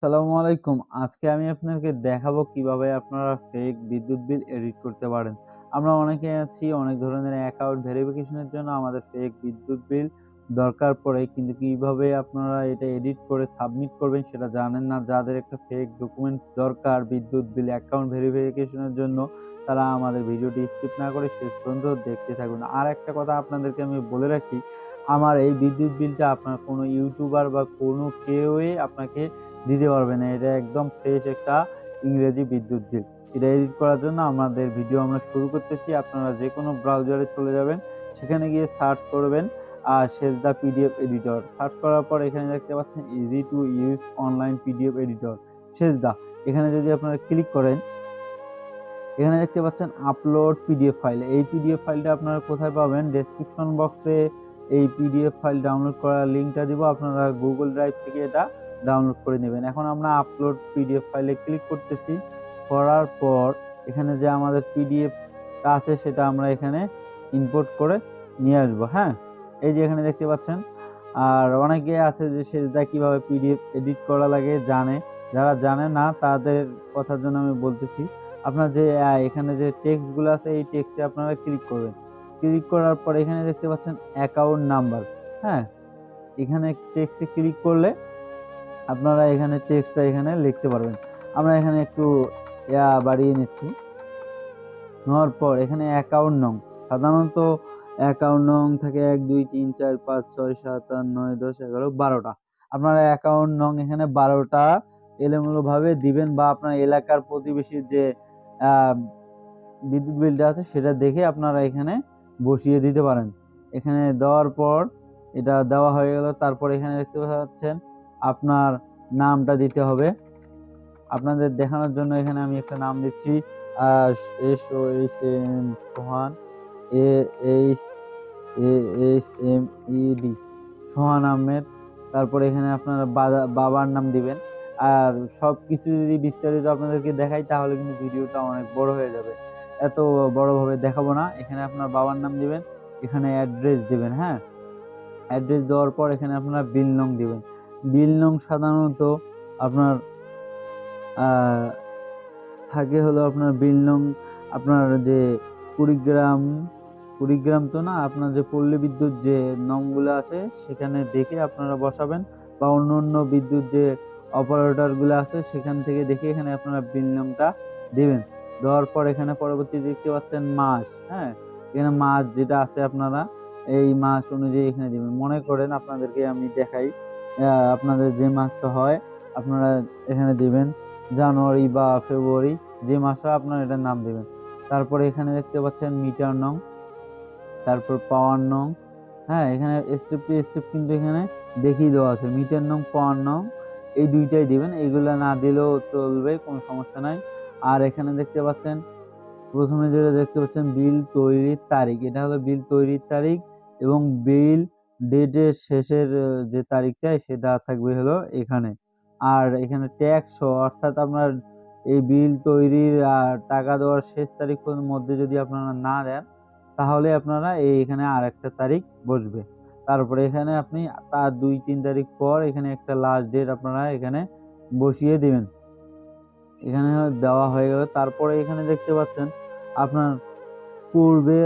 আসসালামু আলাইকুম। আজকে আমি আপনাকে দেখাবো কিভাবে আপনারা ফেক বিদ্যুৎ বিল এডিট করতে পারেন। আমরা অনেকে আছি অনেক ধরনের অ্যাকাউন্ট ভেরিফিকেশনের জন্য আমাদের ফেক বিদ্যুৎ বিল দরকার পড়ে। কিন্তু কিভাবে আপনারা এটা এডিট করে সাবমিট করবেন সেটা জানেন না। যাদের একটা ফেক ডকুমেন্টস দরকার বিদ্যুৎ বিল অ্যাকাউন্ট ভেরিফিকেশনের জন্য তারা আমাদের ভিডিওটি স্কিপ না করে শেষ পর্যন্ত দেখতে থাকুন। আর একটা কথা আপনাদেরকে আমি বলে রাখি, আমার এই বিদ্যুৎ বিলটা আপনার কোনো ইউটিউবার বা কোনো কেউই আপনাকে দিতে পারবে না। এটা একদম ফ্রেশ একটা ইংরেজি বিদ্যুৎ বিল। এটা এডিট করার জন্য আমাদের ভিডিও আমরা শুরু করতেছি। আপনারা যেকোনো ব্রাউজারে চলে যাবেন, সেখানে গিয়ে সার্চ করবেন সেজদা পিডিএফ এডিটর। সার্চ করার পর এখানে দেখতে পাচ্ছেন easy to use online PDF editor সেজদা। এখানে যদি আপনারা ক্লিক করেন, এখানে দেখতে পাচ্ছেন আপলোড পিডিএফ ফাইল। এই পিডিএফ ফাইলটা আপনারা কোথায় পাবেন? ডেসক্রিপশন বক্সে এই পিডিএফ ফাইল ডাউনলোড করার লিঙ্কটা দিব। আপনারা গুগল ড্রাইভ থেকে এটা ডাউনলোড করে নেবেন। এখন আমরা আপলোড পিডিএফ ফাইলে ক্লিক করতেছি। করার পর এখানে যে আমাদের পিডিএফটা আছে সেটা আমরা এখানে ইম্পোর্ট করে নিয়ে আসবো। হ্যাঁ, এই যে এখানে দেখতে পাচ্ছেন। আর অনেকে আছে যে সেজদা কিভাবে পিডিএফ এডিট করা লাগে জানে। যারা জানে না তাদের কথার জন্য আমি বলতেছি। আপনার যে এখানে যে টেক্সট গুলো আছে এই টেক্সটে আপনারা ক্লিক করবেন। ক্লিক করার পর এখানে দেখতে পাচ্ছেন অ্যাকাউন্ট নাম্বার। হ্যাঁ, এখানে টেক্সটে ক্লিক করলে আপনারা এখানে টেক্সটটা এখানে লিখতে পারবেন। আমরা এখানে একটু বাড়িয়ে নিচ্ছি। নেওয়ার পর এখানে অ্যাকাউন্ট নং, সাধারণত অ্যাকাউন্ট নং থাকে 1 2 3 4 5 6 7 8 9 10 11 12টা। আপনারা অ্যাকাউন্ট নং এখানে 12টা এলোমেলো ভাবে দিবেন, বা আপনার এলাকার প্রতিবেশীর যে বিদ্যুৎ বিলটা আছে সেটা দেখে আপনারা এখানে বসিয়ে দিতে পারেন। এখানে দেওয়ার পর এটা দেওয়া হয়ে গেল। তারপর এখানে দেখতে পাচ্ছেন আপনার নামটা দিতে হবে। আপনাদের দেখানোর জন্য এখানে আমি একটা নাম দিচ্ছি, SOHN সোহান, AHMED সোহান আহমেদ। তারপরে এখানে আপনারা বাবার নাম দিবেন। আর সবকিছু যদি বিস্তারিত আপনাদেরকে দেখাই তাহলে কিন্তু ভিডিওটা অনেক বড় হয়ে যাবে। এত বড়ভাবে দেখাবো না। এখানে আপনার বাবার নাম দিবেন, এখানে অ্যাড্রেস দিবেন। হ্যাঁ, অ্যাড্রেস দেওয়ার পর এখানে আপনারা বিল নং দিবেন। বিল নং সাধারণত আপনার থাকে হলো আপনার বিল নং, আপনার যে কুড়িগ্রাম কুড়িগ্রাম তো না, আপনার যে পল্লী বিদ্যুৎ যে নংগুলো আছে সেখানে দেখে আপনারা বসাবেন, বা অন্য অন্য বিদ্যুৎ যে অপারেটর গুলো আছে সেখান থেকে দেখে এখানে আপনারা বিল নংটা দিবেন। দেওয়ার পর এখানে পরবর্তী দেখতে পাচ্ছেন মাস। হ্যাঁ, এখানে মাস যেটা আছে আপনারা এই মাস অনুযায়ী এখানে দিবেন। মনে করেন আপনাদেরকে আমি দেখাই, আপনাদের যে মাসটা হয় আপনারা এখানে দিবেন জানুয়ারি বা ফেব্রুয়ারি, যে মাস হয় আপনারা এটার নাম দিবেন। তারপরে এখানে দেখতে পাচ্ছেন মিটার নং, তারপর পাওয়ার নং। হ্যাঁ, এখানে স্টেপ টু স্টেপ কিন্তু এখানে দেখিয়ে দেওয়া আছে। মিটার নং, পাওয়ার নং এই দুইটাই দিবেন। এগুলা না দিলেও চলবে, কোনো সমস্যা নাই। আর এখানে দেখতে পাচ্ছেন প্রথমে যেটা দেখতে পাচ্ছেন বিল তৈরির তারিখ, এটা হলো বিল তৈরির তারিখ, এবং বিল ডেটের শেষের যে তারিখটা সেটা থাকবে হলো এখানে। আর এখানে ট্যাক্স অর্থাৎ আপনার এই বিল তৈরির টাকা দেওয়ার শেষ তারিখ মধ্যে যদি আপনারা না দেন তাহলে আপনারা এখানে আর একটা তারিখ বসবে। তারপরে এখানে আপনি তার 2-3 তারিখ পর এখানে একটা লাস্ট ডেট আপনারা এখানে বসিয়ে দিবেন। এখানে দেওয়া হয়ে গেল। তারপরে এখানে দেখতে পাচ্ছেন আপনার পূর্বে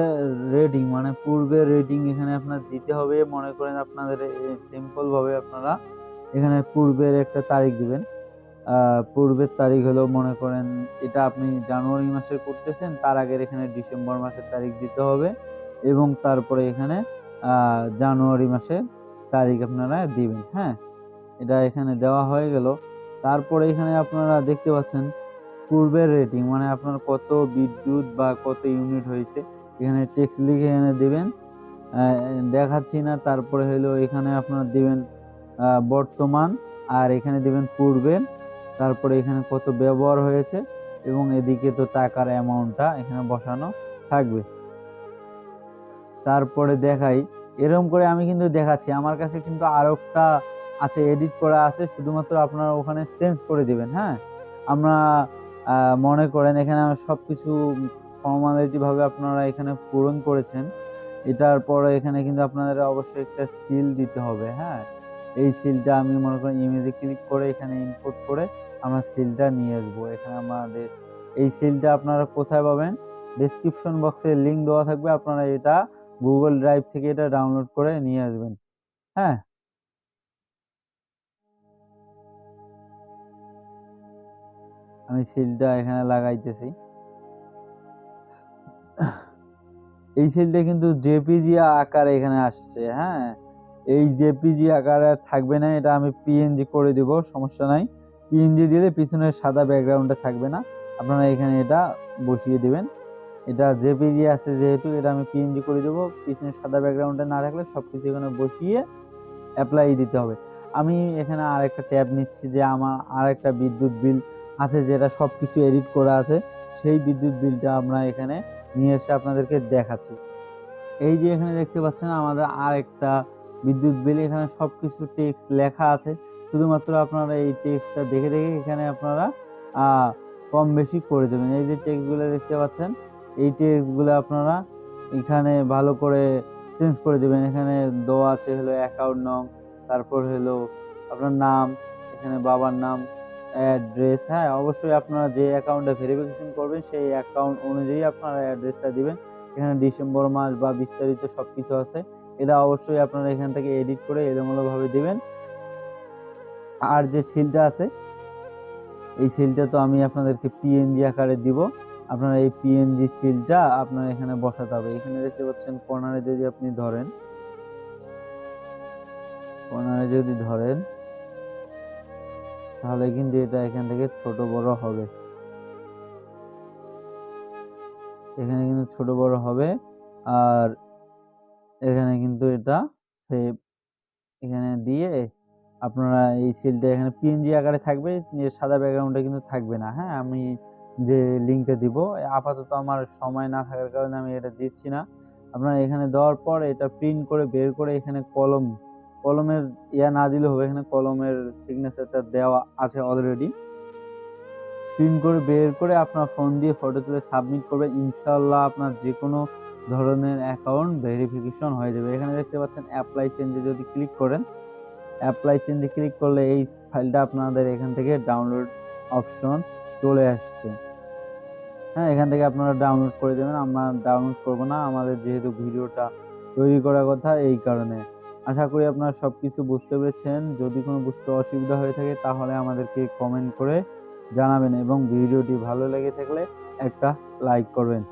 রেটিং, মানে পূর্বের রেটিং এখানে আপনার দিতে হবে। মনে করেন আপনাদের সিম্পল ভাবে আপনারা এখানে পূর্বের একটা তারিখ দিবেন। পূর্বের তারিখ হলো, মনে করেন এটা আপনি জানুয়ারি মাসে করতেছেন, তার আগের এখানে ডিসেম্বর মাসের তারিখ দিতে হবে, এবং তারপরে এখানে জানুয়ারি মাসের তারিখ আপনারা দিবেন। হ্যাঁ, এটা এখানে দেওয়া হয়ে গেল। তারপরে এখানে আপনারা দেখতে পাচ্ছেন পূর্বের রেটিং, মানে আপনার কত বিদ্যুৎ বা কত ইউনিট হয়েছে এখানে টেক্সট লিখে এনে দিবেন। দেখাচ্ছি না। তারপরে হলো এখানে আপনারা দিবেন বর্তমান, আর এখানে দিবেন পূর্বের, তারপরে এখানে কত ব্যবহার হয়েছে, এবং এদিকে তো টাকার অ্যামাউন্টটা এখানে বসানো থাকবে। তারপরে দেখাই, এরকম করে আমি কিন্তু দেখাচ্ছি। আমার কাছে কিন্তু আরো একটা আছে, এডিট করা আছে, শুধুমাত্র আপনারা ওখানে চেঞ্জ করে দিবেন। হ্যাঁ, আমরা মনে করেন এখানে সবকিছু ফর্মালিটি ভাবে আপনারা এখানে পূরণ করেছেন। এটার পরে এখানে কিন্তু আপনাদের অবশ্যই একটা সিল দিতে হবে। হ্যাঁ, এই সিলটা আমি মনে করেন ইমেজে ক্লিক করে এখানে ইনপুট করে আমরা সিলটা নিয়ে আসবো। এখানে আমাদের এই সিলটা আপনারা কোথায় পাবেন? ডেসক্রিপশন বক্সে লিঙ্ক দেওয়া থাকবে, আপনারা এটা গুগল ড্রাইভ থেকে এটা ডাউনলোড করে নিয়ে আসবেন। হ্যাঁ, আমি সিলটা এখানে লাগাইতেছি। এই সিলটা কিন্তু জেপিজি আকারে এখানে আসছে। হ্যাঁ, এই জেপিজি আকারে থাকবে না, এটা আমি পিএনজি করে দিব, সমস্যা নাই। পিএনজি দিলে পিছনে সাদা ব্যাকগ্রাউন্ডে থাকবে না, আপনারা এখানে এটা বসিয়ে দিবেন। এটা জেপিজি আছে যেহেতু এটা আমি পিএনজি করে দেবো, পিছনে সাদা ব্যাকগ্রাউন্ডে না থাকলে সবকিছু এখানে বসিয়ে অ্যাপ্লাই দিতে হবে। আমি এখানে আরেকটা ট্যাব নিচ্ছি যে আমার আরেকটা বিদ্যুৎ বিল আছে যেটা সবকিছু এডিট করা আছে, সেই বিদ্যুৎ বিলটা আমরা এখানে নিয়ে এসে আপনাদেরকে দেখাচ্ছি। এই যে এখানে দেখতে পাচ্ছেন আমাদের আরেকটা বিদ্যুৎ বিল, এখানে সবকিছু টেক্সট লেখা আছে, শুধুমাত্র আপনারা এই টেক্সটটা দেখে দেখে এখানে আপনারা কম বেশি করে দেবেন। এই যে টেক্সটগুলো দেখতে পাচ্ছেন, এই টেক্সটগুলো আপনারা এখানে ভালো করে চেঞ্জ করে দেবেন। এখানে দেওয়া আছে হলো অ্যাকাউন্ট নং, তারপর হলো আপনার নাম, এখানে বাবার নাম, অ্যাড্রেস। হ্যাঁ, অবশ্যই আপনারা যে অ্যাকাউন্টে ভেরিফিকেশন করবেন সেই অ্যাকাউন্ট অনুযায়ী আপনারা অ্যাড্রেসটা দিবেন। এখানে ডিসেম্বর মাস বা বিস্তারিত সবকিছু আছে, এটা অবশ্যই আপনারা এখান থেকে এডিট করে এলোমেলো ভাবে দিবেন। আর যে সিলটা আছে, এই সিলটা তো আমি আপনাদেরকে পিএনজি আকারে দিব, আপনারা এই পিএনজি সিলটা আপনারা এখানে বসাতে হবে। এখানে দেখতে পাচ্ছেন কর্নারে যদি আপনি ধরেন, কর্নারে যদি ধরেন তাহলে কিন্তু এটা এখান থেকে ছোট বড় হবে, এখানে কিন্তু ছোট বড় হবে। আর এখানে কিন্তু এটা সেভ এখানে দিয়ে আপনারা এই সিলটা এখানে পিএনজি আকারে থাকবে, সাদা ব্যাকগ্রাউন্ডে কিন্তু থাকবে না। হ্যাঁ, আমি যে লিঙ্কটা দিব আপাতত আমার সময় না থাকার কারণে আমি এটা দিচ্ছি না। আপনারা এখানে দেওয়ার পর এটা প্রিন্ট করে বের করে এখানে কলমের না দিলে হবে, এখানে কলমের সিগনেচারটা দেওয়া আছে অলরেডি। প্রিন্ট করে বের করে আপনার ফোন দিয়ে ফটো তুলে সাবমিট করবেন, ইনশাআল্লাহ আপনার যে কোনো ধরনের অ্যাকাউন্ট ভেরিফিকেশন হয়ে যাবে। এখানে দেখতে পাচ্ছেন অ্যাপ্লাই চেঞ্জে যদি ক্লিক করেন, অ্যাপ্লাই চেঞ্জে ক্লিক করলে এই ফাইলটা আপনাদের এখান থেকে ডাউনলোড অপশন চলে আসছে। হ্যাঁ, এখান থেকে আপনারা ডাউনলোড করে দেবেন। আমরা ডাউনলোড করব না, আমাদের যেহেতু ভিডিওটা তৈরি করার কথা, এই কারণে। আশা করি আপনারা সবকিছু বুঝতে পেরেছেন। যদি কোনো বুঝতে অসুবিধা হয়ে থাকে তাহলে আমাদেরকে কমেন্ট করে জানাবেন এবং ভিডিওটি ভালো লেগে থাকলে একটা লাইক করবেন।